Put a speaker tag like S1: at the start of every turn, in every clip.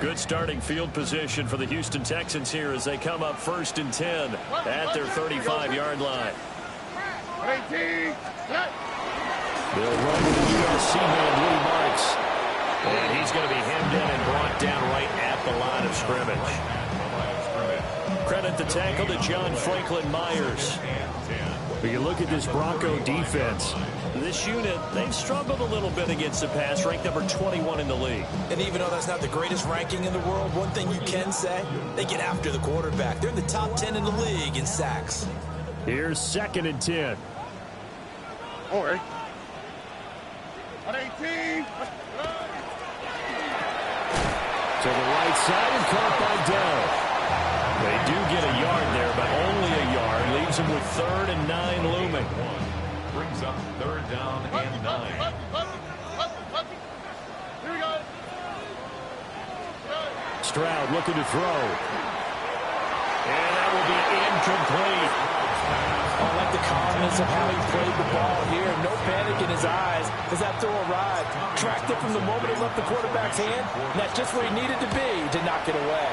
S1: Good starting field position for the Houston Texans here as they come up 1st and 10 at their 35-yard line. They'll run with the USC man, Lee Marks. And he's going to be hemmed in and brought down right at the line of scrimmage. Credit the tackle to John Franklin Myers. When you look at this Bronco defense, this unit, they've struggled a little bit against the pass, ranked number 21 in the league.
S2: And even though that's not the greatest ranking in the world, one thing you can say, they get after the quarterback. They're in the top 10 in the league in sacks.
S1: Here's 2nd and 10.
S3: All right. 18.
S1: To the right side and caught by Dell. They do get a yard there, but only a yard. Leaves them with 3rd and 9 looming.
S4: Brings up 3rd down and 9.
S3: Here we go.
S1: Stroud looking to throw. And that will be incomplete.
S2: I like the confidence of how he played the ball here. No panic in his eyes as that throw arrived. Tracked it from the moment it left the quarterback's hand. And that's just where he needed to be to knock it away.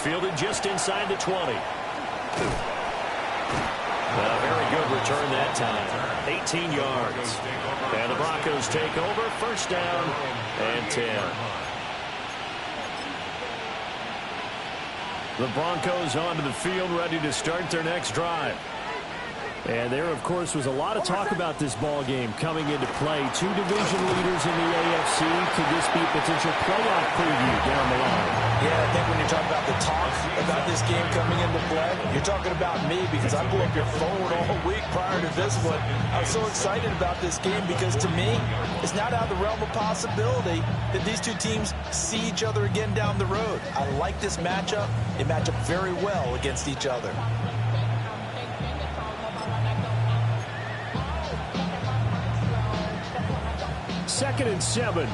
S1: Fielded just inside the 20. A very good return that time. 18 yards. And the Broncos take over. 1st down and 10. The Broncos onto the field, ready to start their next drive. And there, of course, was a lot of talk about this ball game coming into play. 2 division leaders in the AFC. Could this be a potential playoff preview down the line?
S2: Yeah, I think when you're talking about the talk about this game coming into play, you're talking about me because I blew up your phone all week prior to this one. I was so excited about this game because, to me, it's not out of the realm of possibility that these two teams see each other again down the road. I like this matchup. They match up very well against each other.
S1: 2nd and 7.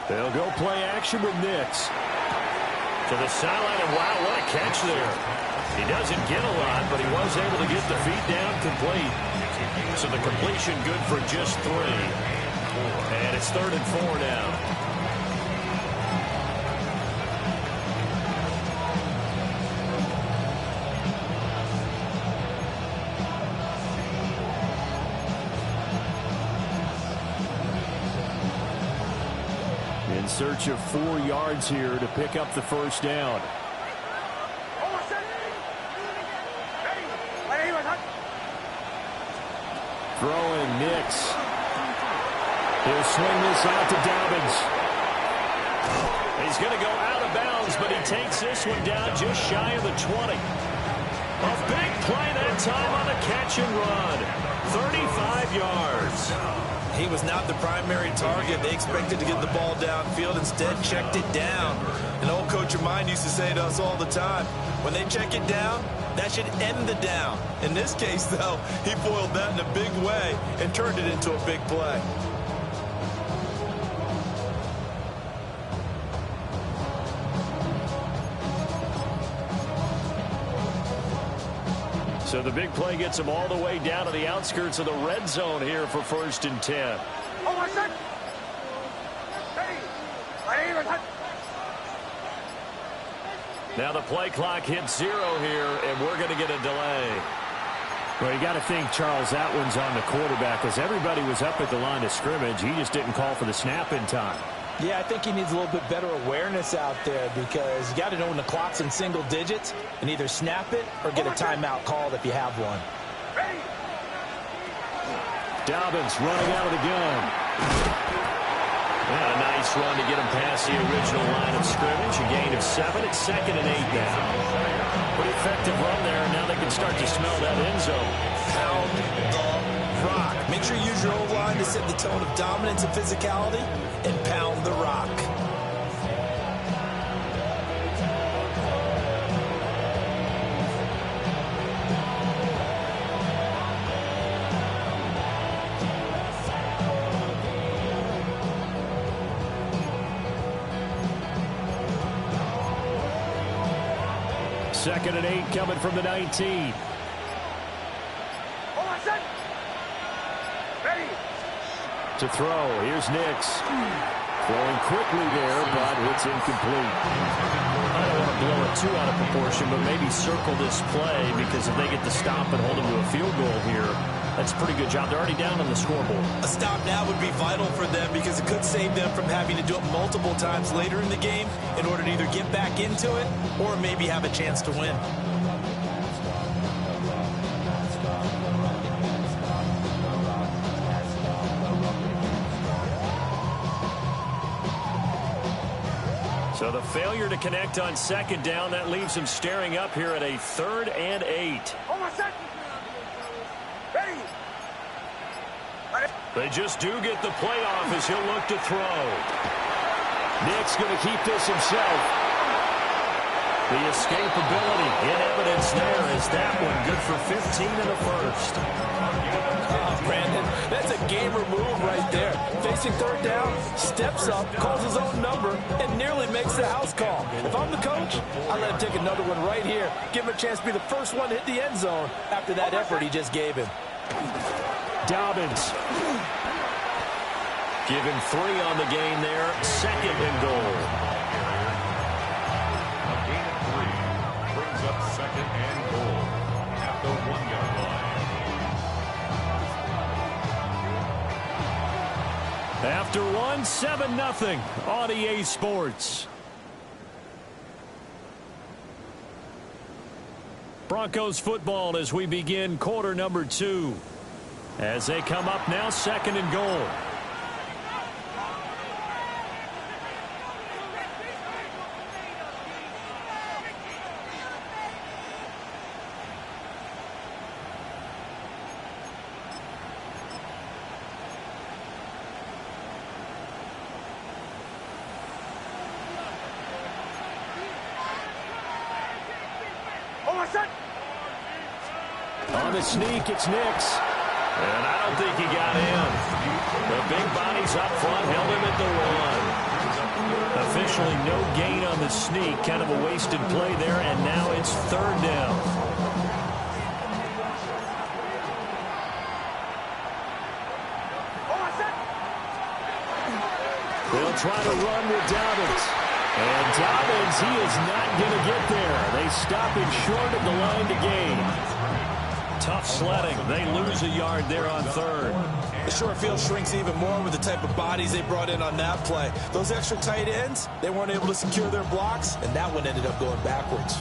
S1: They'll go play action with Nix. To the sideline, and wow, what a catch there. He doesn't get a lot, but he was able to get the feet down complete. So the completion good for just 3. And it's 3rd and 4 now. In search of 4 yards here to pick up the 1st down. Throwing Nix. He'll swing this out to Dobbins. He's going to go out of bounds, but he takes this one down just shy of the 20. A big play that time on a catch and run. 35 yards.
S2: He was not the primary target. They expected to get the ball downfield. Instead, checked it down. An old coach of mine used to say to us all the time, when they check it down, that should end the down. In this case, though, he foiled that in a big way and turned it into a big play.
S1: So the big play gets him all the way down to the outskirts of the red zone here for 1st and 10. Now the play clock hits 0 here, and we're going to get a delay. Well, you got to think, Charles, that one's on the quarterback, as everybody was up at the line of scrimmage. He just didn't call for the snap in time.
S2: Yeah, I think he needs a little bit better awareness out there because you got to know when the clock's in single digits and either snap it or get a timeout called if you have one.
S1: Dobbins running out of the gun. And a nice run to get him past the original line of scrimmage. A gain of 7. It's 2nd and 8 now. Pretty effective run there, and now they can start to smell that end zone.
S2: Pound the rock. Make sure you use your O-line to set the tone of dominance and physicality, and pound the rock.
S1: 2nd and 8 coming from the 19.
S3: Ready.
S1: To throw. Here's Nix. Throwing quickly there, but it's incomplete.
S2: I don't want to blow it too out of proportion, but maybe circle this play, because if they get the stop and hold them to a field goal here, that's a pretty good job. They're already down on the scoreboard.
S5: A stop now would be vital for them, because it could save them from having to do it multiple times later in the game in order to either get back into it or maybe have a chance to win.
S1: So the failure to connect on 2nd down, that leaves him staring up here at a 3rd and 8.
S3: Almost set. Ready.
S1: They just do get the play off as he'll look to throw. Nick's going to keep this himself. The escapability in evidence there is that one good for 15 in the first.
S2: Brandon, that's a gamer move right there. Facing 3rd down, steps up, calls his own number, and nearly makes the house call. If I'm the coach, I'll let him take another one right here. Give him a chance to be the first one to hit the end zone after that effort he just gave him.
S1: Dobbins. Give him 3 on the game there. 2nd and goal.
S4: A gain of 3 brings up 2nd and goal at the 1-yard line.
S1: After 1, 7-0 on EA Sports. Broncos football as we begin quarter number 2. As they come up now, 2nd and goal.
S3: Almost set.
S1: On the sneak, it's Nix. And I don't think he got in. The big bodies up front held him at the 1. Officially no gain on the sneak. Kind of a wasted play there, and now it's 3rd down.
S3: Almost set.
S1: They'll try to run with Dobbins. And Dobbins, he is not going to get there. They stop him short of the line to gain. Tough sledding. They lose a yard there on 3rd.
S5: The short field shrinks even more with the type of bodies they brought in on that play. Those extra tight ends, they weren't able to secure their blocks, and that one ended up going backwards.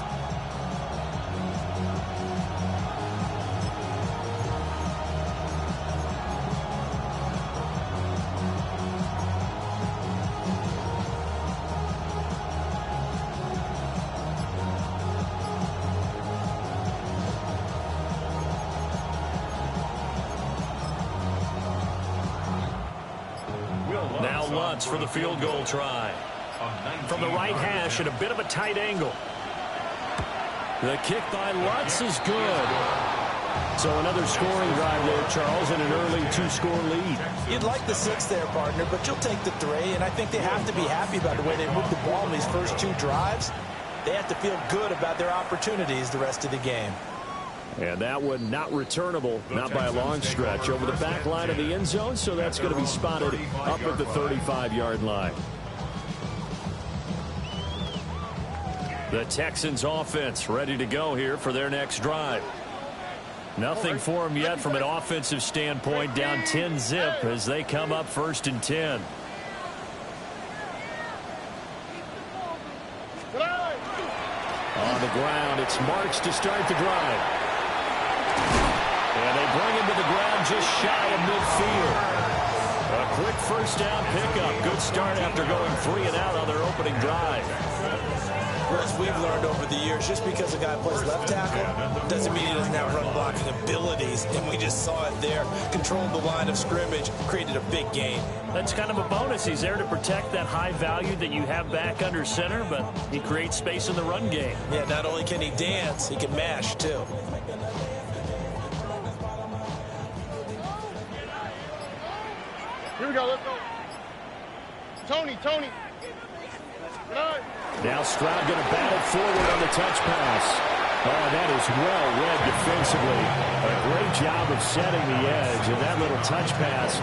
S1: Now Lutz for the field goal try. From the right hash at a bit of a tight angle. The kick by Lutz is good. So another scoring drive there, Charles, and an early 2-score lead.
S2: You'd like the 6 there, partner, but you'll take the 3, and I think they have to be happy about the way they moved the ball in these first 2 drives. They have to feel good about their opportunities the rest of the game.
S1: And that one not returnable, not by a long stretch, over the back line of the end zone, so that's going to be spotted up at the 35-yard line. The Texans offense ready to go here for their next drive. Nothing for them yet from an offensive standpoint, down 10-zip as they come up 1st and 10. On the ground, it's Marks to start the drive. And they bring him to the ground just shy of midfield. A quick 1st down pickup. Good start after going 3 and out on their opening drive.
S5: Well, as we've learned over the years, just because a guy plays left tackle doesn't mean he doesn't have run blocking abilities. And we just saw it there. Controlled the line of scrimmage, created a big gain.
S1: That's kind of a bonus. He's there to protect that high value that you have back under center, but he creates space in the run game.
S5: Yeah, not only can he dance, he can mash, too.
S3: Here we go. Let's go. Tony. Good night.
S1: Now Stroud going to bat it forward on the touch pass. Oh, that is well read defensively. A great job of setting the edge, and that little touch pass.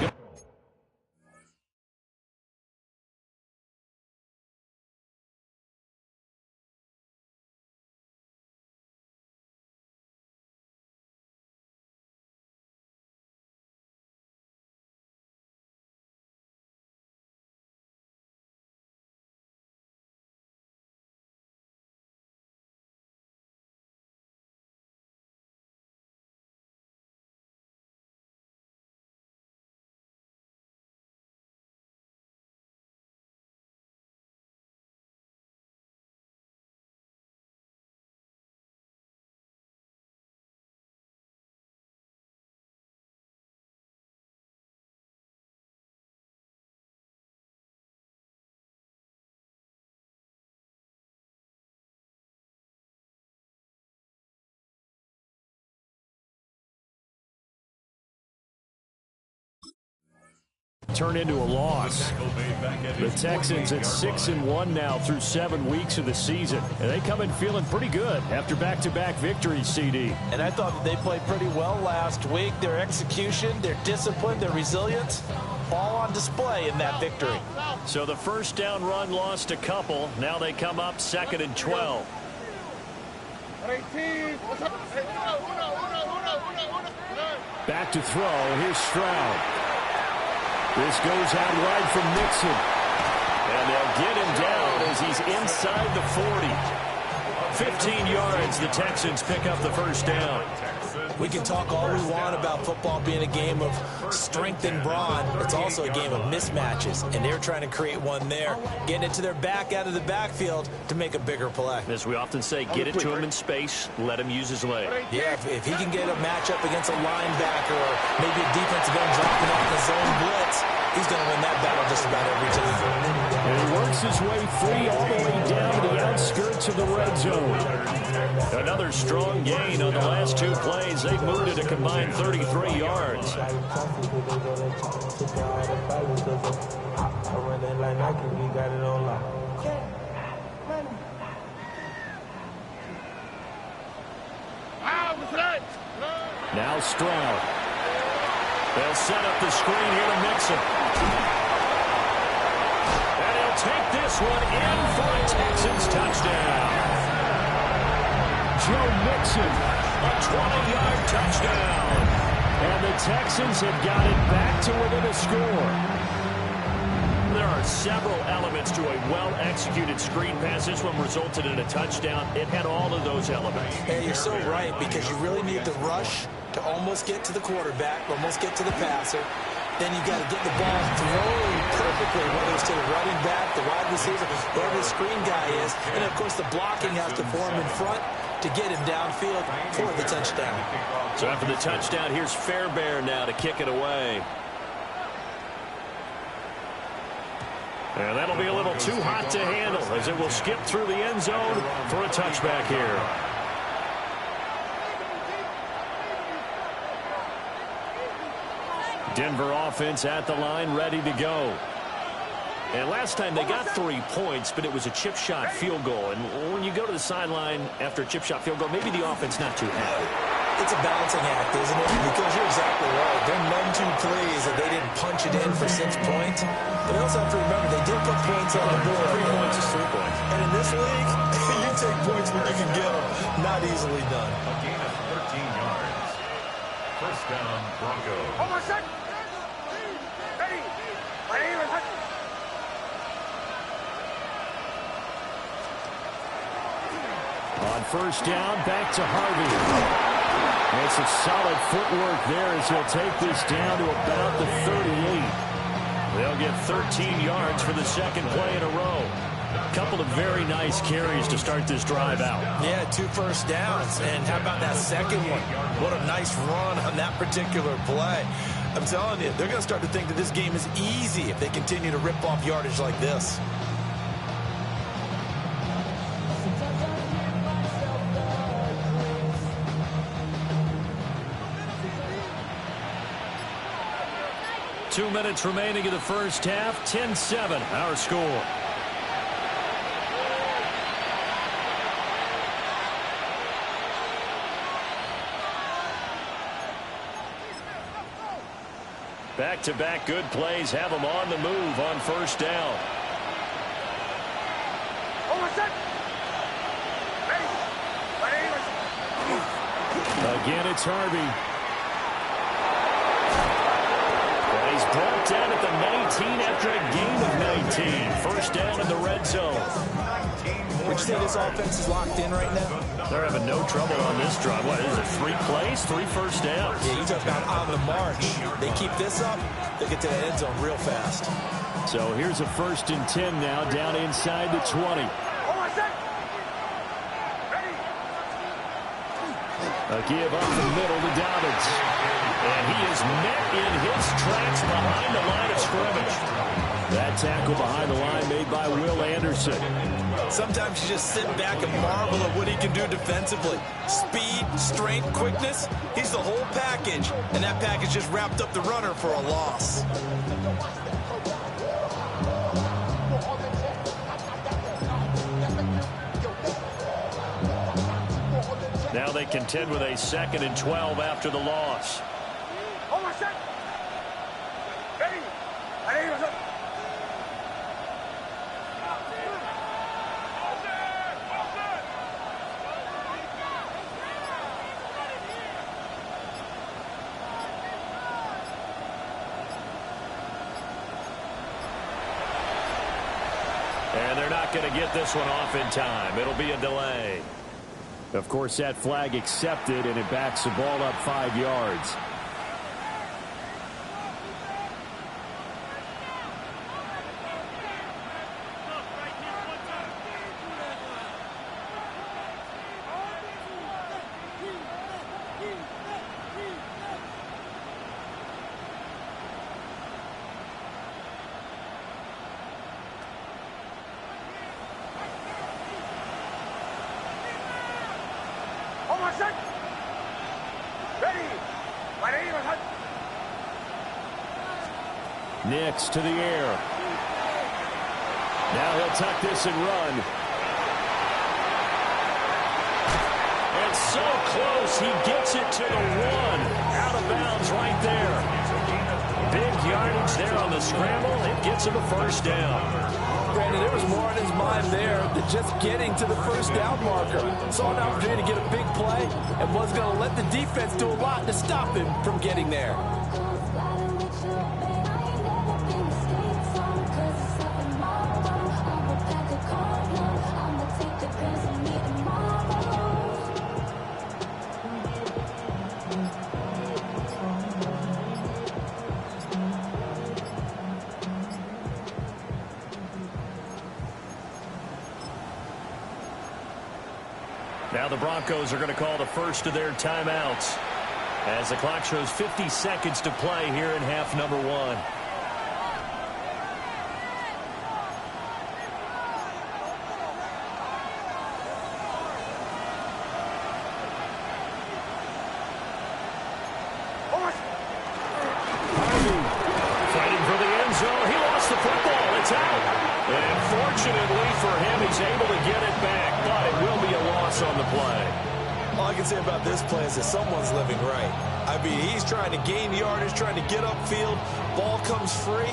S1: Turn into a loss. The Texans at 6-1 now through 7 weeks of the season. And they come in feeling pretty good after back-to-back victories, CD.
S2: And I thought that they played pretty well last week. Their execution, their discipline, their resilience, all on display in that victory.
S1: So the first down run lost a couple. Now they come up 2nd and 12. Back to throw. Here's Stroud. This goes out wide from Mixon. And they'll get him down as he's inside the 40. 15 yards, the Texans pick up the first down.
S5: We can talk all we want about football being a game of strength and brawn. It's also a game of mismatches, and they're trying to create one there, getting it to their back out of the backfield to make a bigger play.
S1: As we often say, get it to him in space, let him use his leg.
S5: Yeah, if he can get a matchup against a linebacker or maybe a defensive end dropping off the zone blitz, he's going to win that battle just about every time.
S1: And he works his way free all the way down to the outskirts of the red zone. Another strong gain on the last 2 plays. They've moved it a combined 33 yards. Now Stroud. They'll set up the screen here to Mixon. And he'll take this one in for a Texans touchdown. Joe Mixon, a 20-yard touchdown. And the Texans have got it back to within a score. There are several elements to a well-executed screen pass. This one resulted in a touchdown. It had all of those elements.
S5: Hey, you're so right, because you really need the rush to almost get to the quarterback, almost get to the passer. Then you got to get the ball thrown perfectly, whether it's to the running back, the wide receiver, whoever the screen guy is. And, of course, the blocking has to form in front to get him downfield for the touchdown.
S1: So after the touchdown, here's Fairbairn now to kick it away. And that'll be a little too hot to handle as it will skip through the end zone for a touchback here. Denver offense at the line, ready to go. And last time they got 3 points, but it was a chip shot field goal. And when you go to the sideline after a chip shot field goal, maybe the offense not too happy.
S5: It's a balancing act, isn't it? Because you're exactly right. They're none too pleased that they didn't punch it in for 6 points. But you also have to remember, they did put points on the board.
S1: 3 points is 3 points.
S5: And in this league, you take points when you can get them. Not easily done.
S4: A gain of 13 yards. First down, Broncos.
S3: Hold on a sec. Ready.
S1: On first down, back to Harvey. It's a solid footwork there as he'll take this down to about the 38. They'll get 13 yards for the second play in a row. A couple of very nice carries to start this drive out.
S5: Yeah, 2 first downs. And how about that second one? What a nice run on that particular play. I'm telling you, they're going to start to think that this game is easy if they continue to rip off yardage like this.
S1: Two minutes remaining in the first half. 10-7, our score. Back-to-back good plays have them on the move on first down. Again, it's Harvey. And he's brought down at the 19 after a gain of 19. First down in the red zone.
S5: Would you say this offense is locked in right now?
S1: They're having no trouble on this drive. What is it, 3 plays, 3 first downs?
S5: Yeah, you talk about on the march. They keep this up, they get to the end zone real fast.
S1: So here's a 1st and 10 now, down inside the 20. A give up the middle to Dobbins. And he is met in his tracks behind the line of scrimmage. That tackle behind the line made by Will Anderson.
S5: Sometimes you just sit back and marvel at what he can do defensively. Speed, strength, quickness. He's the whole package. And that package just wrapped up the runner for a loss.
S1: Now they contend with a 2nd and 12 after the loss. And they're not going to get this one off in time. It'll be a delay. Of course, that flag accepted, and it backs the ball up 5 yards. Nix to the air. Now he'll tuck this and run. And so close, he gets it to the 1. Out of bounds right there. Big yardage there on the scramble. It gets him a first down.
S5: Brandon, there was more on his mind there than just getting to the first down marker. Saw an opportunity to get a big play and was going to let the defense do a lot to stop him from getting there.
S1: Now the Broncos are going to call the first of their timeouts as the clock shows 50 seconds to play here in half number 1. Fighting for the end zone. He lost the football. It's out. And fortunately for him, he's able to get it back, but it will be a loss on the play.
S5: All I can say about this play is that someone's living right. I mean, he's trying to gain yardage, trying to get upfield. Ball comes free.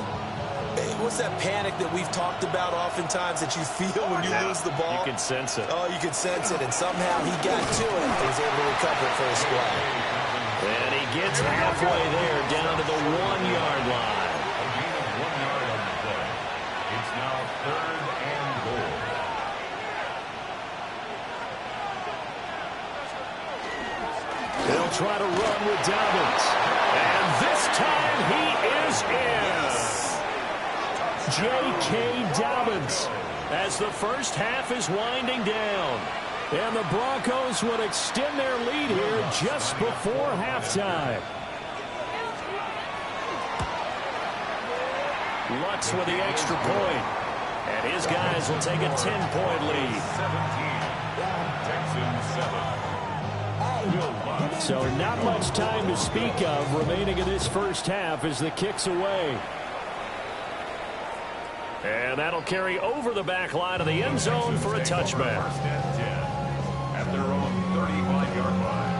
S5: Hey, what's that panic that we've talked about oftentimes that you feel when you lose the ball?
S1: You can sense it.
S5: Oh, you can sense it, and somehow he got to it. He was able to recover it for his squad.
S1: And he gets halfway there, down to the 1-yard line.
S4: It's now 3rd and goal.
S1: They'll try to run with Dobbins. And this time he is in. J.K. Dobbins as the first half is winding down. And the Broncos would extend their lead here just before halftime. Lutz with the extra point. And his guys will take a 10-point lead.
S4: 17. Texans 7.
S1: So not much time to speak of remaining in this first half as the kick's away. And that'll carry over the back line of the end zone for a touchback.
S4: First and 10 at their own 35-yard line.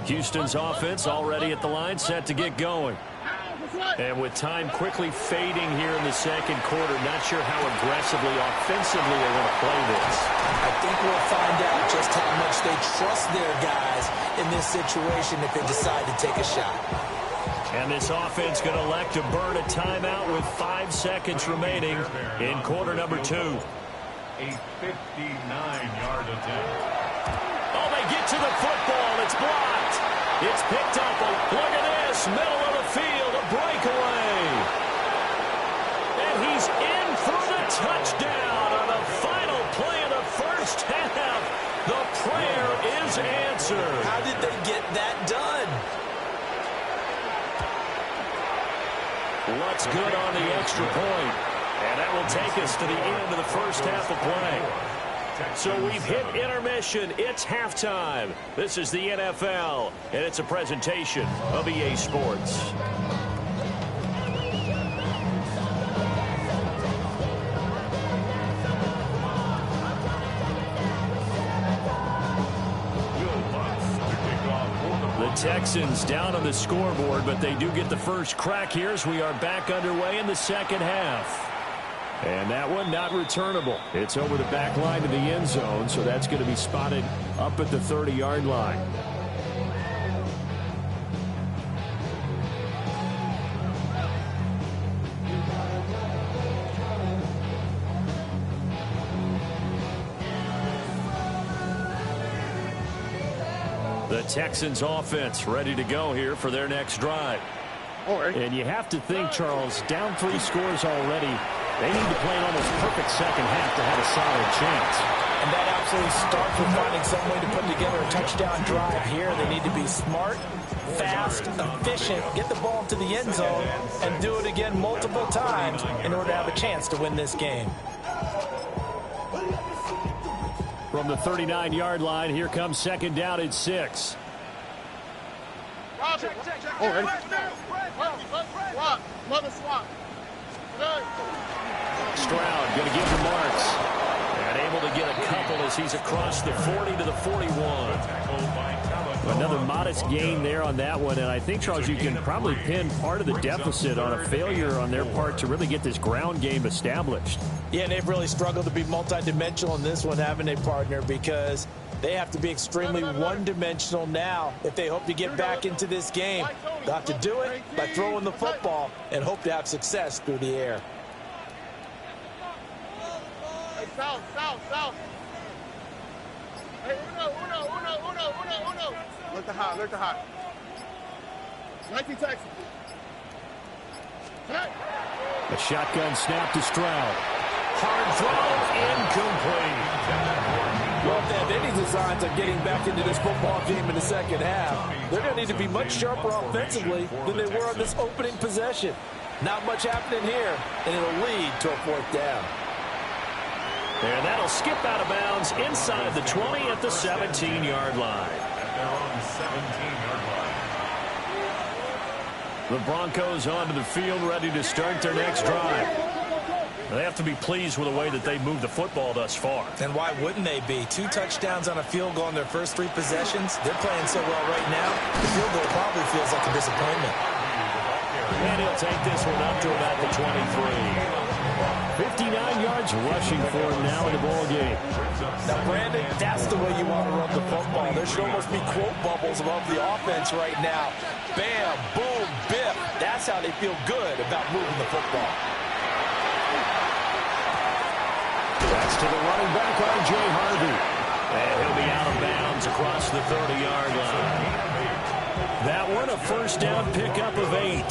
S1: Houston's offense already at the line, set to get going. And with time quickly fading here in the second quarter, not sure how aggressively, offensively they're going to play this.
S5: I think we'll find out just how much they trust their guys in this situation if they decide to take a shot.
S1: And this offense going to elect to burn a timeout with 5 seconds remaining in quarter number 2.
S4: A 59-yard attempt.
S1: Oh, they get to the football. It's blocked. It's picked up. Look at this. Middle of the field. A breakaway. And he's in for the touchdown on the final play of the first half. The prayer is answered.
S5: How did they get that done?
S1: What's good on the extra point? And that will take us to the end of the first half of play. So we've hit intermission. It's halftime. This is the NFL, and it's a presentation of EA Sports. The Texans down on the scoreboard, but they do get the first crack here as we are back underway in the second half. And that one not returnable. It's over the back line to the end zone, so that's going to be spotted up at the 30-yard line. The Texans offense ready to go here for their next drive. And you have to think, Charles, down 3 scores already. They need to play an almost perfect second half to have a solid chance.
S5: And that absolutely starts with finding some way to put together a touchdown drive here. They need to be smart, fast, efficient, get the ball to the end zone, and do it again multiple times in order to have a chance to win this game.
S1: From the 39-yard line, here comes second down at 6. Stroud going to give the marks. And able to get a couple as he's across the 40 to the 41. Another modest gain there on that one. And I think, Charles, you can probably pin part of the deficit on a failure on their part to really get this ground game established.
S5: Yeah, and they've really struggled to be multidimensional in this one, having a partner, because they have to be extremely one-dimensional now if they hope to get back into this game. They'll have to do it by throwing the football and hope to have success through the air.
S3: Hey, south. Hey, uno. Look to hot. 19 Texans. Hey.
S1: A shotgun snap to Stroud. Hard throw, incomplete.
S5: Well, if they have any designs of getting back into this football game in the second half, they're going to need to be much sharper offensively than they were on this opening possession. Not much happening here, and it'll lead to a 4th down.
S1: And that'll skip out of bounds inside the 20 at the 17-yard line.
S4: At their own 17-yard line.
S1: The Broncos onto the field, ready to start their next drive. They have to be pleased with the way that they moved the football thus far.
S5: And why wouldn't they be? 2 touchdowns on a field goal in their first 3 possessions. They're playing so well right now, the field goal probably feels like a disappointment.
S1: And he'll take this one up to about the 23. 59 yards rushing for him now in the ball game.
S5: Now, Brandon, that's the way you want to run the football. There should almost be quote bubbles above the offense right now. Bam, boom, biff. That's how they feel good about moving the football.
S1: That's to the running back, R.J. Harvey. And he'll be out of bounds across the 30-yard line. That one, a first down pickup of 8.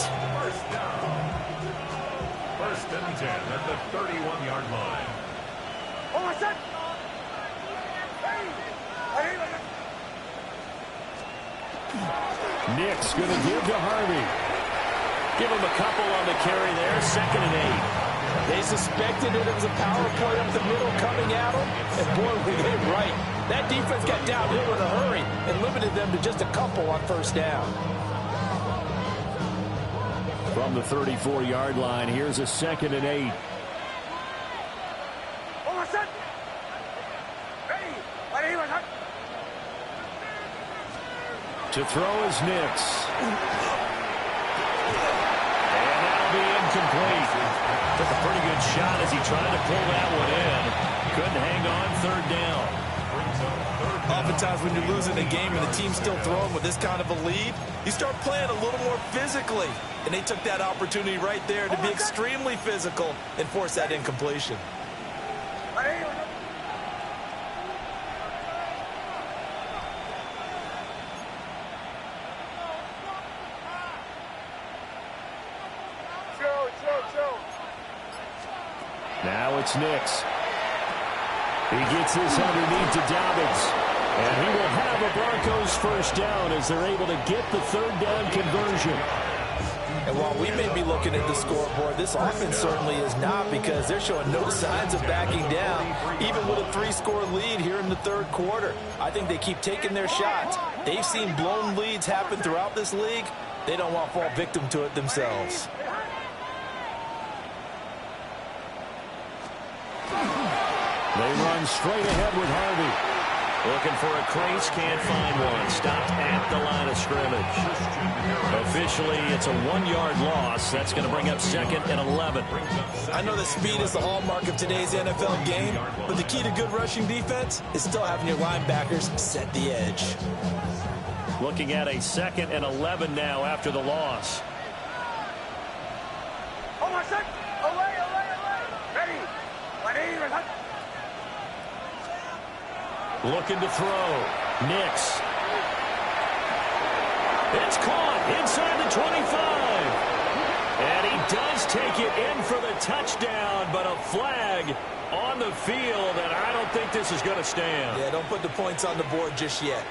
S4: First and 10 at the 31-yard line.
S1: Nick's going to give to Harvey. Give him a couple on the carry there. Second and 8.
S5: They suspected that it was a power play up the middle coming at them, and boy, were they right. That defense got downhill in a hurry and limited them to just a couple on first down.
S1: From the 34-yard line, here's a second and 8. To throw is Nix. And that'll be incomplete. Took a pretty good shot as he tried to pull that one in. Couldn't hang on. Third down.
S2: Oftentimes when you're losing a game and the team's still throwing with this kind of a lead, you start playing a little more physically. And they took that opportunity right there to be extremely physical and force that incompletion.
S1: Now it's Nix. He gets this underneath to Dobbins. And he will have a Broncos first down as they're able to get the third down conversion.
S2: And while we may be looking at the scoreboard, this offense certainly is not, because they're showing no signs of backing down, even with a 3-score lead here in the third quarter. I think they keep taking their shots. They've seen blown leads happen throughout this league. They don't want to fall victim to it themselves.
S1: They run straight ahead with Harvey. Looking for a crease, can't find one. Stopped at the line of scrimmage. Officially, it's a 1-yard loss. That's going to bring up 2nd and 11.
S2: I know that speed is the hallmark of today's NFL game, but the key to good rushing defense is still having your linebackers set the edge.
S1: Looking at a 2nd and 11 now after the loss. Looking to throw. Nix. It's caught inside the 25. And he does take it in for the touchdown, but a flag on the field, and I don't think this is going to stand.
S2: Yeah, don't put the points on the board just yet.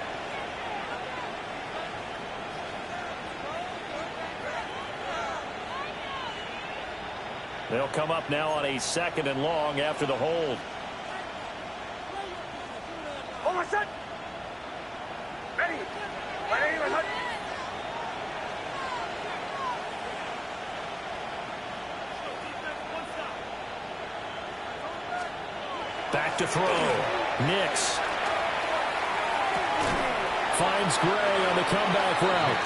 S1: They'll come up now on a 2nd and long after the hold. Back to throw. Nix. Finds Gray on the comeback route.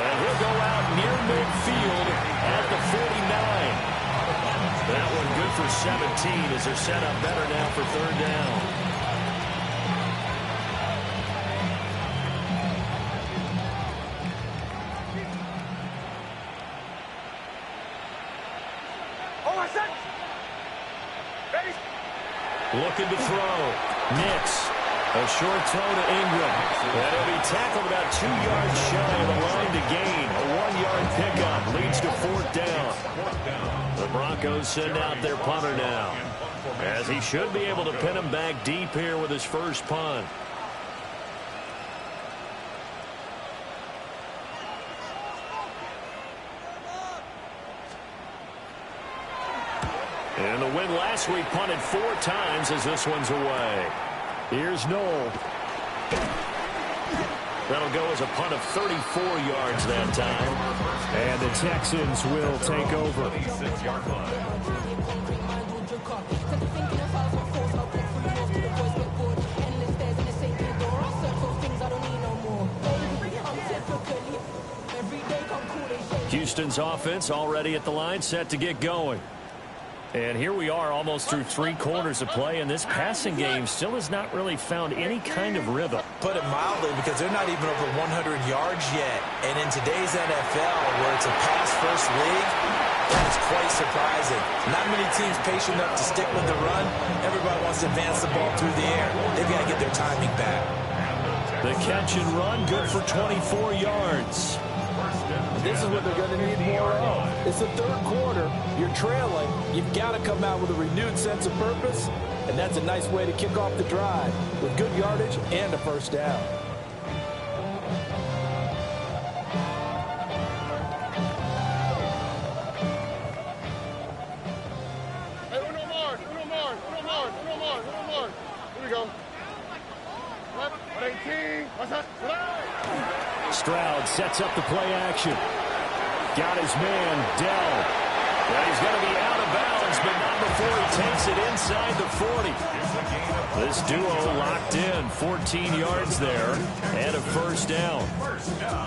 S1: And he'll go out near midfield at the 49. That one good for 17 as they're set up better now for third down. Looking to throw. Nix. A short throw to Ingram. And he'll be tackled about 2 yards shy of the line to gain. A 1-yard pickup leads to 4th down. The Broncos send out their punter now, as he should be able to pin him back deep here with his first punt. And the win last week punted 4 times as this one's away. Here's Noel. That'll go as a punt of 34 yards that time. And the Texans will take over. Houston's offense already at the line, set to get going. And here we are almost through 3 quarters of play, and this passing game still has not really found any kind of rhythm.
S2: Put it mildly, because they're not even over 100 yards yet. And in today's NFL, where it's a pass-first league, that is quite surprising. Not many teams patient enough to stick with the run. Everybody wants to advance the ball through the air. They've got to get their timing back.
S1: The catch and run, good for 24 yards.
S2: This is what they're going to need more of. It's the third quarter. You're trailing. You've got to come out with a renewed sense of purpose, and that's a nice way to kick off the drive with good yardage and a first down.
S3: Hey, uno more. Here we go. 18.
S1: Stroud sets up the play action. Got his man, Dell. Well, he's going to be out of bounds, but not before he takes it inside the 40. This duo locked in, 14 yards there, and a first down.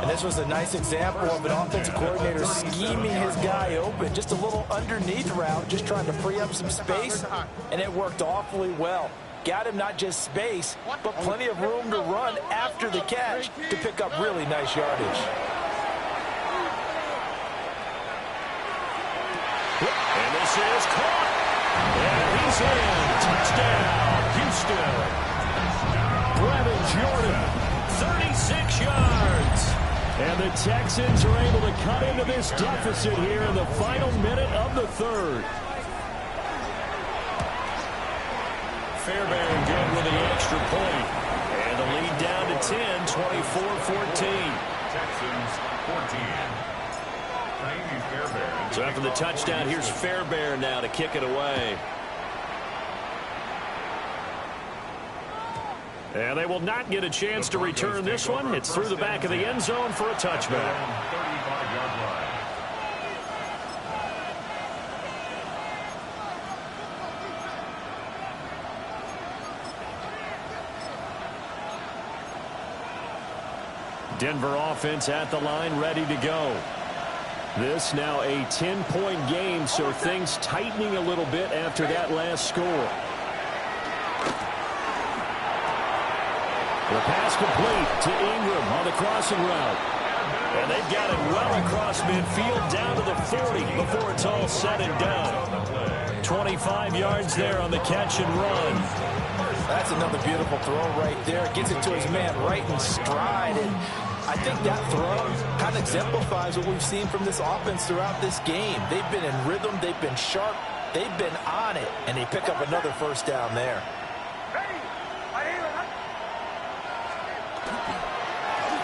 S5: And this was a nice example of an offensive coordinator scheming his guy open. Just a little underneath route, just trying to free up some space, and it worked awfully well. Got him not just space, but plenty of room to run after the catch to pick up really nice yardage.
S1: And this is caught. And he's in. Touchdown, Houston. Brevin Jordan, 36 yards. And the Texans are able to cut into this deficit here in the final minute of the third. Fairbairn good with the extra point. And the lead down to 10, 24-14.
S4: Texans 14.
S1: So after the touchdown, here's Fairbairn now to kick it away. And they will not get a chance to return this one. It's through the back of the end zone for a touchback.
S4: 35-yard line.
S1: Denver offense at the line, ready to go. This now a 10-point game, so things tightening a little bit after that last score. The pass complete to Ingram on the crossing route. And they've got it well across midfield down to the 40 before it's all said and done. 25 yards there on the catch and run.
S5: That's another beautiful throw right there. Gets it to his man right in stride. And I think that throw kind of exemplifies what we've seen from this offense throughout this game. They've been in rhythm. They've been sharp. They've been on it. And they pick up another first down there.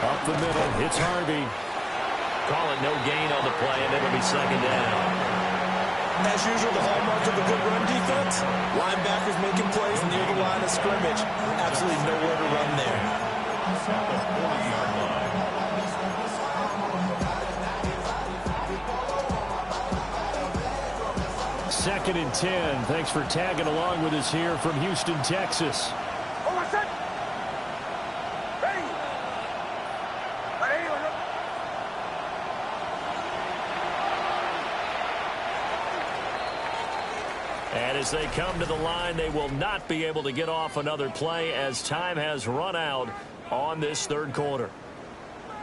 S1: Up the middle, it's Harvey. Call it no gain on the play, and it'll be second down.
S5: As usual, the hallmark of a good run defense, linebackers making plays near the line of scrimmage. Absolutely nowhere to run there.
S1: Second and 10. Thanks for tagging along with us here from Houston, Texas. And as they come to the line, they will not be able to get off another play as time has run out on this third quarter.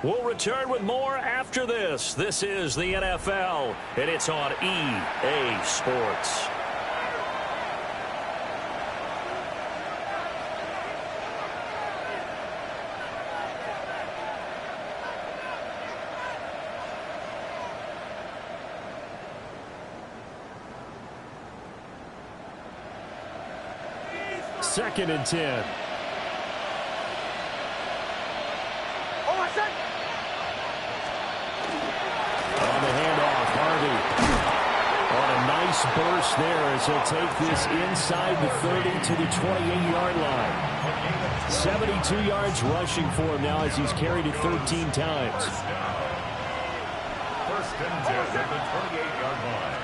S1: We'll return with more after this. This is the NFL, and it's on EA Sports. Second and 10. On the handoff, Harvey. On a nice burst there as he'll take this inside the 30 to the 28-yard line. 72 yards rushing for him now as he's carried it 13 times.
S4: First and 10 at the 28-yard line.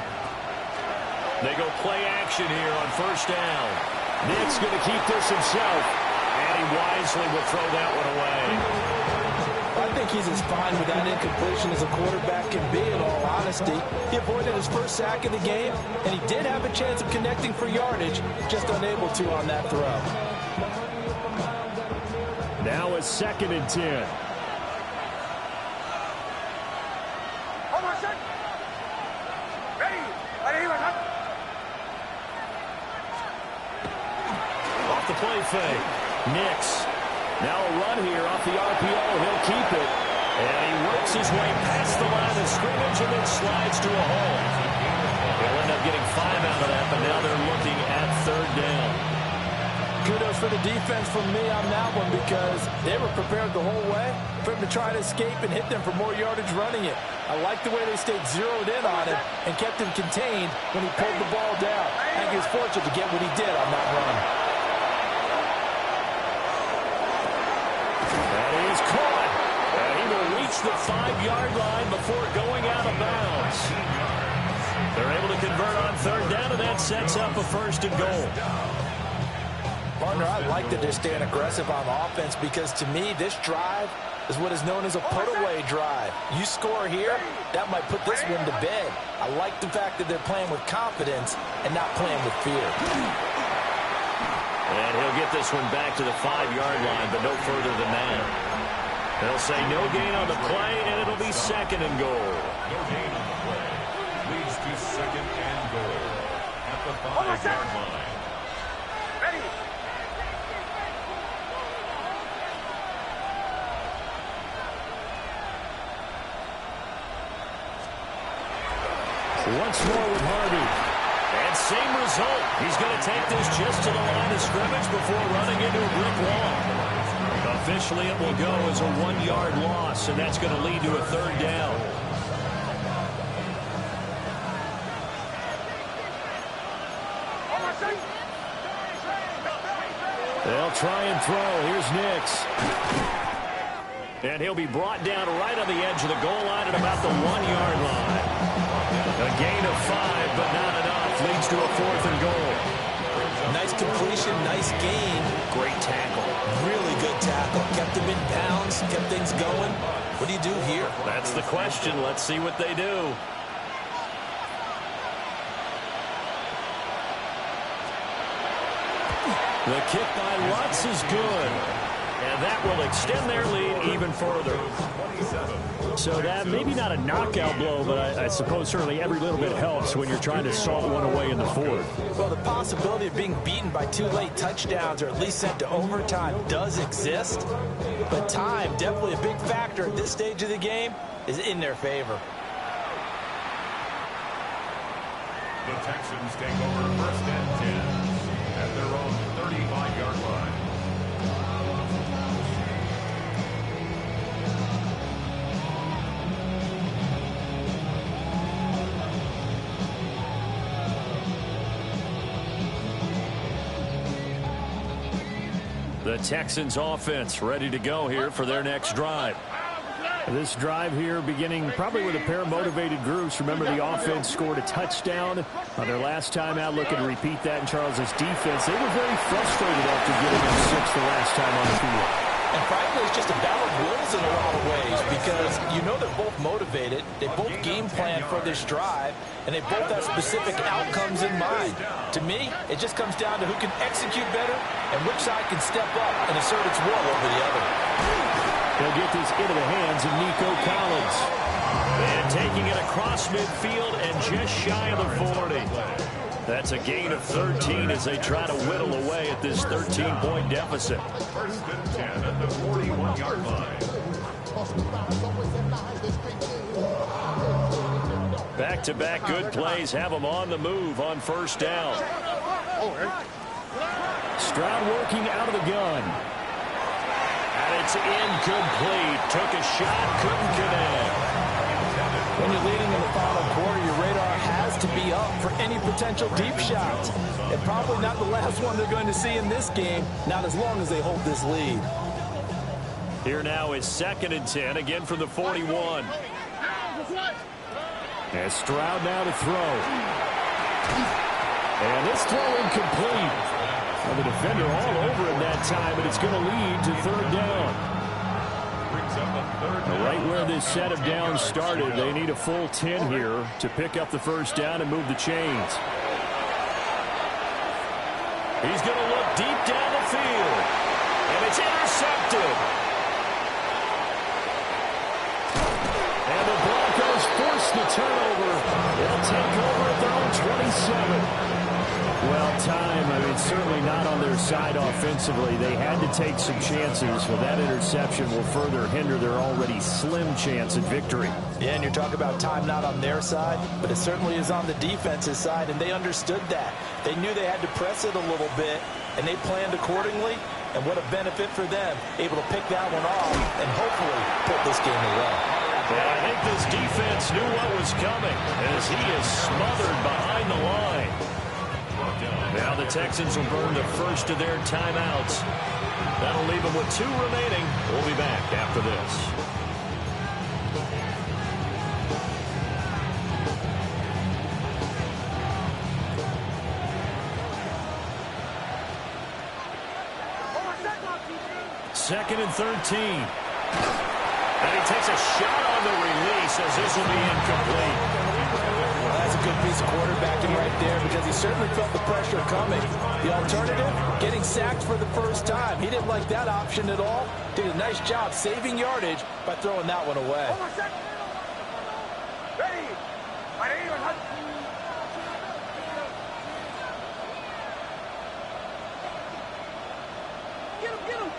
S1: They go play action here on first down. Nick's going to keep this himself, and he wisely will throw that one away.
S5: I think he's as fine with that incompletion as a quarterback can be, in all honesty. He avoided his first sack of the game, and he did have a chance of connecting for yardage, just unable to on that throw.
S1: Now a second and 10. Off the play fake. Nix. Now a run here off the RPO. He'll keep it. And he works his way past the line of scrimmage and then slides to a hole. They'll end up getting 5 out of that, but now they're looking at third down.
S5: Kudos for the defense from me on that one, because they were prepared the whole way for him to try to escape and hit them for more yardage running it. I like the way they stayed zeroed in on him and kept him contained when he pulled the ball down. I think he was fortunate to get what he did on that run.
S1: That is caught. And he will reach the 5-yard line before going out of bounds. They're able to convert on third down, and that sets up a first and goal.
S5: Partner, I like that they're staying aggressive on offense because, to me, this drive is what is known as a put-away drive. You score here, that might put this one to bed. I like the fact that they're playing with confidence and not playing with fear.
S1: And he'll get this one back to the 5-yard line, but no further than that. They'll say no gain on the play, and it'll be second and goal.
S4: No gain on the play. Leads to second and goal at the 5-yard line.
S3: Ready.
S1: Once more with Harvey. And same result. He's going to take this just to the line of scrimmage before running into a brick wall. Officially, it will go as a 1-yard loss, and that's going to lead to a third down. They'll try and throw. Here's Nix. And he'll be brought down right on the edge of the goal line at about the 1-yard line. A gain of 5, but not enough. Leads to a fourth and goal.
S5: Nice completion, nice gain.
S1: Great tackle.
S5: Really good tackle. Kept him in bounds, kept things going. What do you do here?
S1: That's the question. Let's see what they do. The kick by Lutz is good. And that will extend their lead even further. So that maybe not a knockout blow, but I suppose certainly every little bit helps when you're trying to salt one away in the fourth.
S5: Well, the possibility of being beaten by 2 late touchdowns or at least sent to overtime does exist. But time, definitely a big factor at this stage of the game, is in their favor.
S4: The Texans take over first and 10 at their own 35-yard line.
S1: The Texans offense ready to go here for their next drive. This drive here beginning probably with a pair of motivated groups. Remember, the offense scored a touchdown on their last time out. Looking to repeat that in Charles's defense. They were very frustrated after giving them 6 the last time on the field.
S5: And frankly, it's just a battle of wills in a lot of ways because you know they're both motivated. They both game plan for this drive, and they both have specific outcomes in mind. To me, it just comes down to who can execute better and which side can step up and assert its will over the other.
S1: They'll get this into the hands of Nico Collins. And taking it across midfield and just shy of the 40. That's a gain of 13 as they try to whittle away at this 13-point deficit.
S4: First and 10 at the 41-yard line.
S1: Back-to-back good plays have them on the move on first down. Stroud working out of the gun. And it's incomplete. Took a shot, couldn't connect.
S5: When you're leading in the final quarter, your radar has to be up for any potential deep shots. And probably not the last one they're going to see in this game, not as long as they hold this lead.
S1: Here now is second and 10, again from the 41. And Stroud now to throw. And this throw incomplete. Well, the defender all over him that time, but it's going to lead to third down. Right where this set of downs started, they need a full 10 here to pick up the first down and move the chains. He's going to look deep down the field, and it's intercepted. And the Broncos force the turnover. They'll take over at their own 27. Well, time, certainly not on their side offensively. They had to take some chances, but that interception will further hinder their already slim chance at victory.
S5: Yeah, and you're talking about time not on their side, but it certainly is on the defense's side, and they understood that. They knew they had to press it a little bit, and they planned accordingly, and what a benefit for them, able to pick that one off and hopefully put this game away.
S1: And I think this defense knew what was coming as he is smothered behind the line. Now the Texans will burn the first of their timeouts. That'll leave them with 2 remaining. We'll be back after this. 2nd and 13. And he takes a shot on the release as this will be incomplete.
S5: Well, that's a good piece of quarterbacking right there because he certainly felt the pressure coming. The alternative, getting sacked for the first time. He didn't like that option at all. Did a nice job saving yardage by throwing that one away.
S3: Ready. Get him.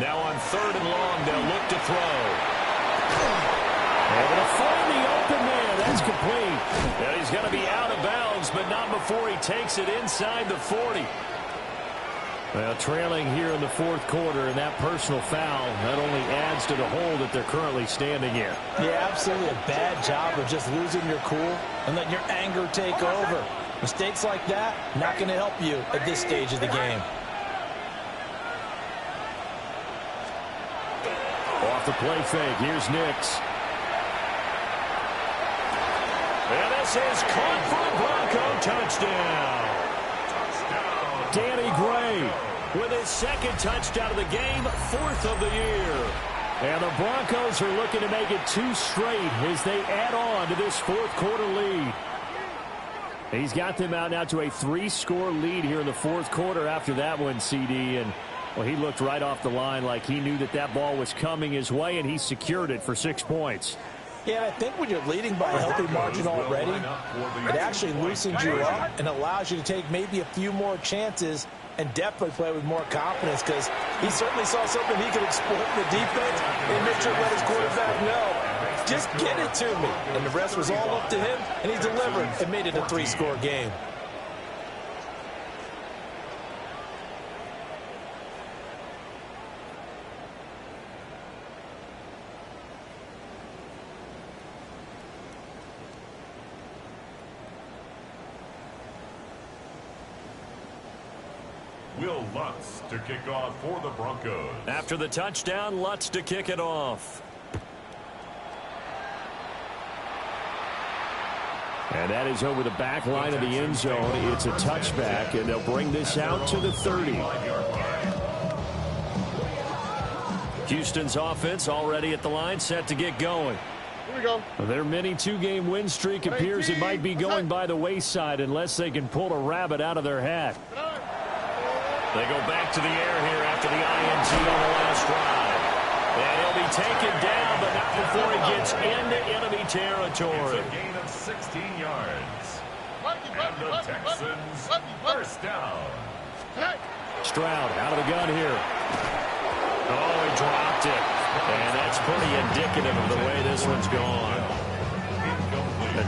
S1: Now on 3rd and long, they'll look to throw. Able to find the open man. That's complete. And he's going to be out of bounds, but not before he takes it inside the 40. Well, trailing here in the 4th quarter, and that personal foul not only adds to the hole that they're currently standing in.
S5: Yeah, absolutely a bad job of just losing your cool and letting your anger take over. Mistakes like that, not going to help you at this stage of the game.
S1: Off the play fake, here's Nix. And this is caught for a Bronco touchdown. Danny Gray with his 2nd touchdown of the game, 4th of the year. And the Broncos are looking to make it 2 straight as they add on to this 4th quarter lead. He's got them out now to a 3-score lead here in the 4th quarter after that one, CD. And, well, he looked right off the line like he knew that ball was coming his way, and he secured it for 6 points.
S5: Yeah, I think when you're leading by a healthy margin already, it actually loosens you up and allows you to take maybe a few more chances and definitely play with more confidence because he certainly saw something he could exploit in the defense and make sure to let his quarterback know, just get it to me. And the rest was all up to him, and he delivered and made it a 3-score game.
S4: Will Lutz to kick off for the Broncos.
S1: After the touchdown, Lutz to kick it off. And that is over the back line of the end zone. It's a touchback, and they'll bring this out to the 30. Houston's offense already at the line, set to get going.
S3: Here we go.
S1: Their mini 2-game win streak appears it might be going by the wayside unless they can pull a rabbit out of their hat. They go back to the air here after the INT on the last drive. And he'll be taken down, but not before he gets into enemy territory.
S4: It's a gain of 16 yards. And the Texans first down.
S1: Stroud out of the gun here. Oh, he dropped it. And that's pretty indicative of the way this one's gone.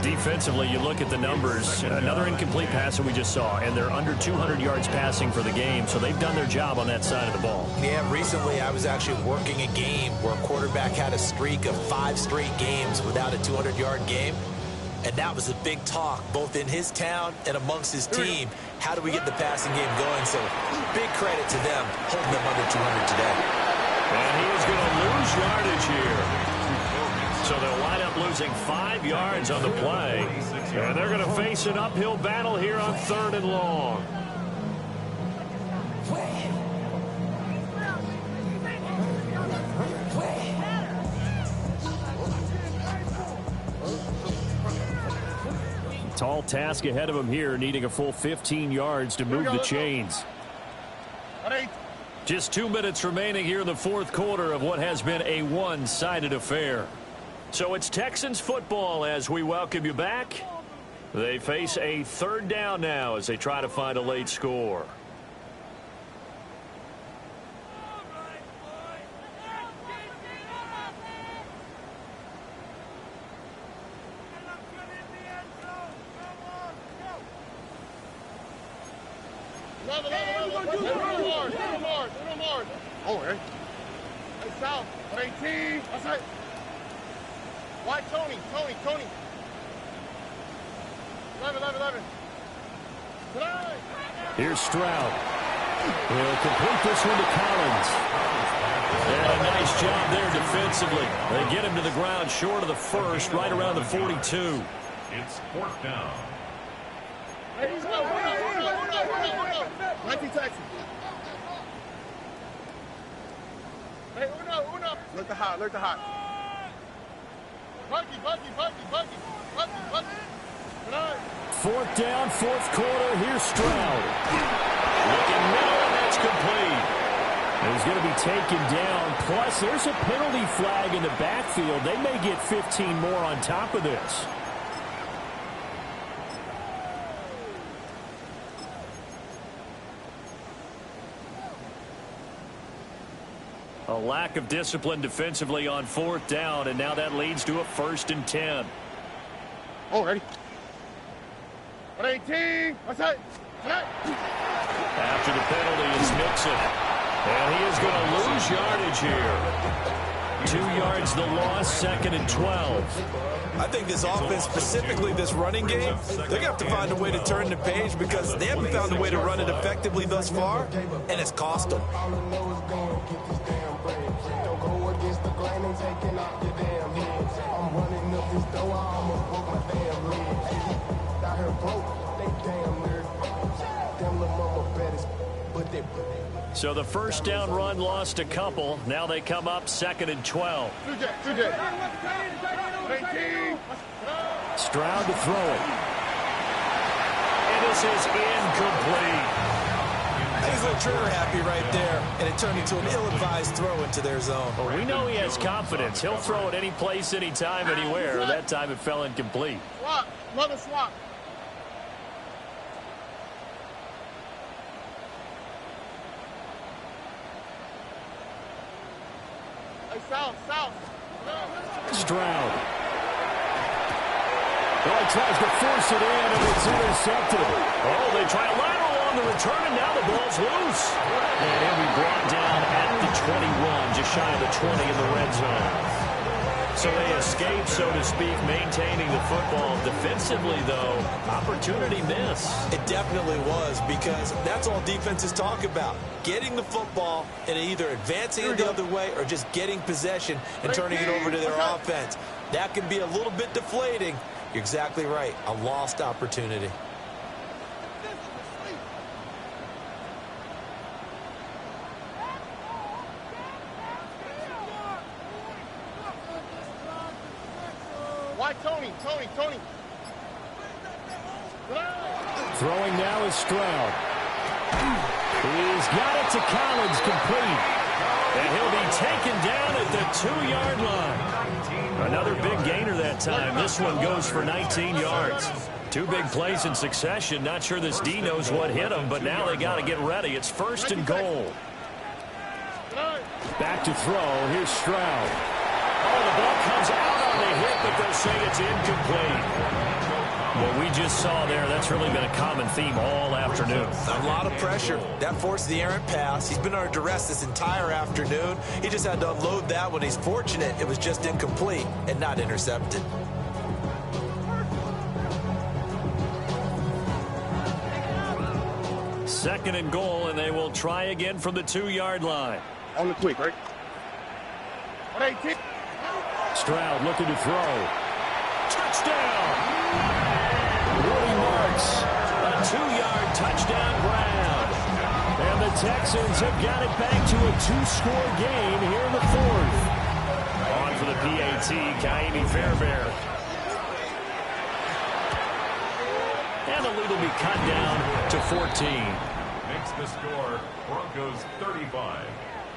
S1: Defensively, you look at the numbers. Another incomplete pass that we just saw, and they're under 200 yards passing for the game, so they've done their job on that side of the ball.
S5: Yeah, recently I was actually working a game where a quarterback had a streak of 5 straight games without a 200-yard game, and that was a big talk, both in his town and amongst his team. How do we get the passing game going? So big credit to them, holding them under 200 today.
S1: And he is going to lose yardage here. So they'll wind up losing 5 yards on the play. And they're going to face an uphill battle here on 3rd and long. Tall task ahead of him here, needing a full 15 yards to move the chains. Just 2 minutes remaining here in the 4th quarter of what has been a one-sided affair. So it's Texans football as we welcome you back. They face a 3rd down now as they try to find a late score.
S3: Oh, hey. Hey, South. 18. That's right. Why, Tony. 11.
S1: Here's Stroud. He'll complete this one to Collins. And a nice job there defensively. They get him to the ground short of the first, right around the 42.
S4: It's 4th down.
S3: Hey, uno. 19 Texans. Hey, uno. Look the hot. Buggy.
S1: 4th down, 4th quarter. Here's Stroud. Looking middle, and that's complete. He's going to be taken down. Plus, there's a penalty flag in the backfield. They may get 15 more on top of this. A lack of discipline defensively on 4th down, and now that leads to a 1st and 10.
S3: Oh, ready. 18. What's that?
S1: After the penalty is Mixon. And he is going to lose yardage here. 2 yards the loss, 2nd and 12.
S5: I think this offense, specifically this running game, they're going to have to find a way to turn the page because they haven't found a way to run it effectively thus far, and it's cost them.
S1: So the 1st down run lost a couple. Now they come up 2nd and 12. Stroud to throw it. And this is incomplete.
S5: He's a little trigger happy right there, and it turned into an ill-advised throw into their zone.
S1: Well, we know he has confidence. He'll throw it any place, anytime, anywhere. That time it fell incomplete.
S3: Swap. Another swap. South.
S1: Stroud. Well, he tries to force it in, and it's intercepted. Oh, they try a lateral on the return, and now the ball's loose. And he'll be brought down at the 21, just shy of the 20 in the red zone. So they escape, so to speak, maintaining the football. Defensively, though, opportunity miss.
S5: It definitely was, because that's all defenses talk about. Getting the football and either advancing it the other way or just getting possession and turning it over to their offense. That can be a little bit deflating. You're exactly right. A lost opportunity.
S3: Why Tony?
S1: Throwing now is Stroud. He's got it to Collins, complete. And he'll be taken down at the 2-yard line. Another big gainer that time. This one goes for 19 yards. 2 big plays in succession. Not sure this D knows what hit him, but now they got to get ready. It's 1st and goal. Back to throw. Here's Stroud. Oh, the ball comes out on the hit, but they'll say it's incomplete. What we just saw there, that's really been a common theme all afternoon.
S5: A lot of pressure. That forced the errant pass. He's been under duress this entire afternoon. He just had to unload that one. He's fortunate it was just incomplete and not intercepted.
S1: Second and goal, and they will try again from the 2-yard line.
S3: On the quick, right? 18.
S1: Stroud looking to throw. Touchdown! Woody Marks, a 2-yard touchdown grab. And the Texans have got it back to a 2-score game here in the 4th. On for the PAT, Kaimi Fairbairn. And the lead will be cut down to 14.
S4: Makes the score Broncos 35,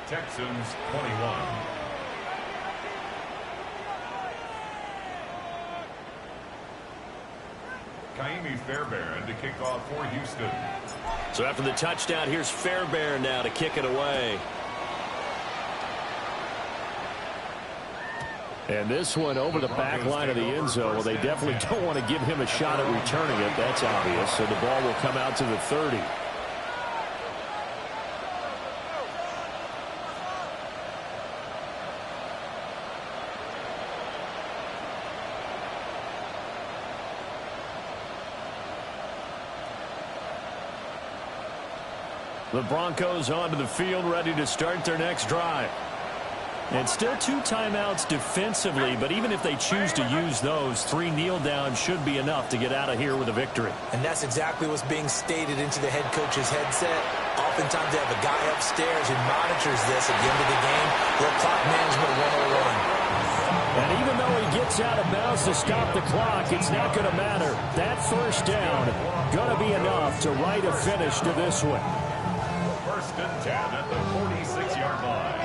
S4: Texans 21. Kaimi Fairbairn to kick off for Houston.
S1: So after the touchdown, here's Fairbairn now to kick it away. And this one over the back line of the end zone. Well, they definitely don't want to give him a shot at returning it. That's obvious. So the ball will come out to the 30. The Broncos onto the field, ready to start their next drive. And still 2 timeouts defensively, but even if they choose to use those, 3 kneel downs should be enough to get out of here with a victory.
S5: And that's exactly what's being stated into the head coach's headset. Oftentimes they have a guy upstairs who monitors this at the end of the game. Little clock management 101.
S1: And even though he gets out of bounds to stop the clock, it's not going to matter. That first down going to be enough to write a finish to this one.
S4: 1st and 10 at the 46-yard line.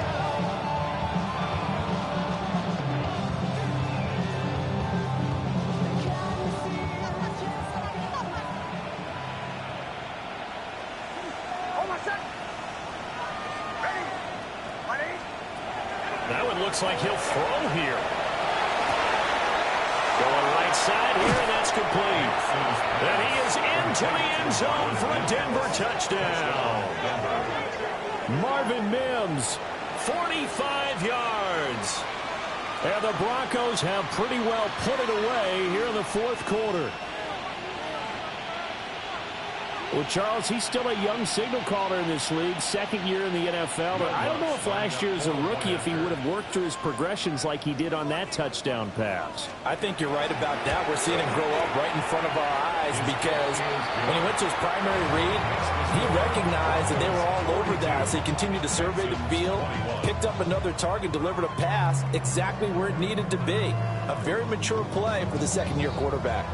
S1: That one looks like he'll throw here. Going right side here, and that's complete. And he is into the end zone for a Denver touchdown. Marvin Mims, 45 yards. And the Broncos have pretty well put it away here in the 4th quarter. Well, Charles, he's still a young signal caller in this league, 2nd year in the NFL. But I don't know if last year as a rookie, if he would have worked through his progressions like he did on that touchdown pass.
S2: I think you're right about that. We're seeing him grow up right in front of our eyes because when he went to his primary read, he recognized that they were all over that. So he continued to survey the field, picked up another target, delivered a pass exactly where it needed to be. A very mature play for the 2nd-year quarterback.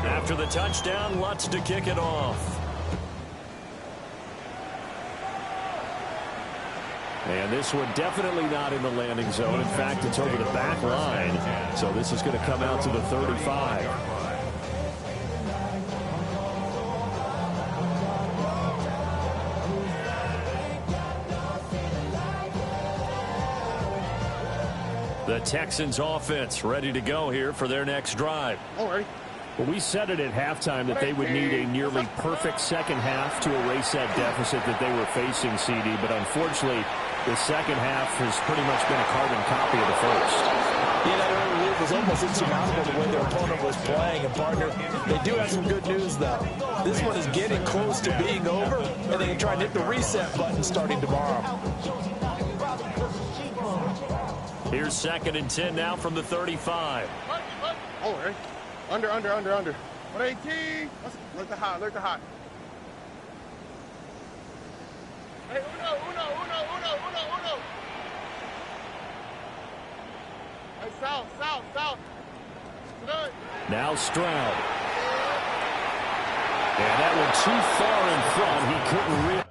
S1: After the touchdown, Lutz to kick it off. And this one definitely not in the landing zone. In fact, it's over the back line. So this is going to come out to the 35. The Texans offense ready to go here for their next drive.
S3: All right.
S1: Well, we said it at halftime that they would need a nearly perfect second half to erase that deficit that they were facing, CD. But unfortunately, the second half has pretty much been a carbon copy of the first.
S2: Yeah, that early lead was almost insurmountable the way their opponent was playing. And, partner, they do have some good news, though. This one is getting close to being over, and they can try and hit the reset button starting tomorrow.
S1: Here's 2nd and 10 now from the 35.
S3: All right. Under. 118. Look the hot. Hey, uno. Hey, south. Good.
S1: Now Stroud. And that one too far in front. He couldn't reach.